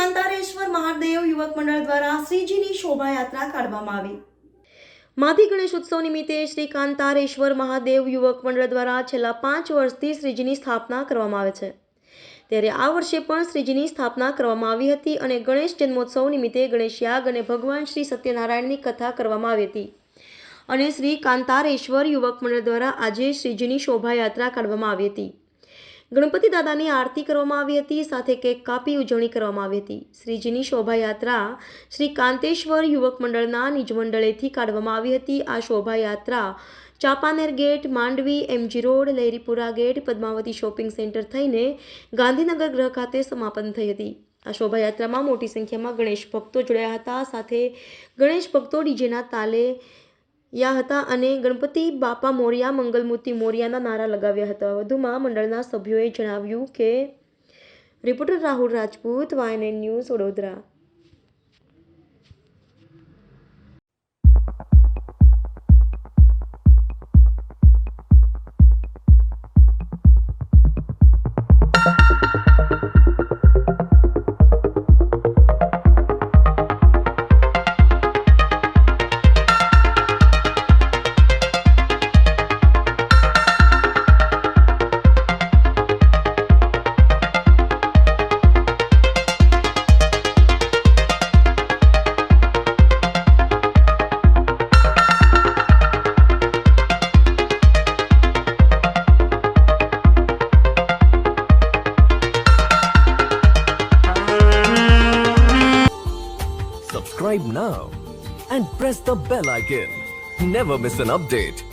કાંતારેશ્વર મહાદેવ યુવક મંડળ દ્વારા શ્રીજીની શોભાયાત્રા કાઢવામાં આવી। માધી ગણેશોત્સવ નિમિત્તે શ્રી કાંતારેશ્વર મહાદેવ યુવક મંડળ દ્વારા છેલ્લા 5 વર્ષથી શ્રીજીની સ્થાપના કરવામાં આવે છે। ત્યારે આ વર્ષે પણ શ્રીજીની સ્થાપના કરવામાં આવી હતી અને ગણેશ જન્મોત્સવ નિમિત્તે ગણેશ યાગ અને ભગવાન શ્રી સત્યનારાયણની કથા કરવામાં આવી હતી અને શ્રી કાંતારેશ્વર યુવક મંડળ દ્વારા આજે શ્રીજીની શોભાયાત્રા કાઢવામાં આવી હતી। ગણપતિ દાદાની આરતી કરવામાં આવી હતી, સાથે કેક કાપી ઉજવણી કરવામાં આવી હતી। શ્રીજીની શોભાયાત્રા શ્રી કાંતેશ્વર યુવક મંડળના નિજ મંડળેથી કાઢવામાં આવી હતી। આ શોભાયાત્રા Champaner gate, Mandvi, MG road, Laheripura gate, Padmavati shopping centre થઈને ગાંધીનગર ગૃહ ખાતે સમાપન થઈ હતી। આ શોભાયાત્રામાં મોટી સંખ્યામાં ગણેશ ભક્તો જોડાયા હતા, સાથે ગણેશ ભક્તો ડીજેના તાલે હતા અને ગણપતિ બાપા મોરિયા, મંગલમૂર્તિ મોરિયાના નારા લગાવ્યા હતા। વધુમાં મંડળના સભ્યોએ જણાવ્યું કે reporter Rahul Rajput, YNN news, Vadodara. Subscribe now and press the bell icon. Never miss an update.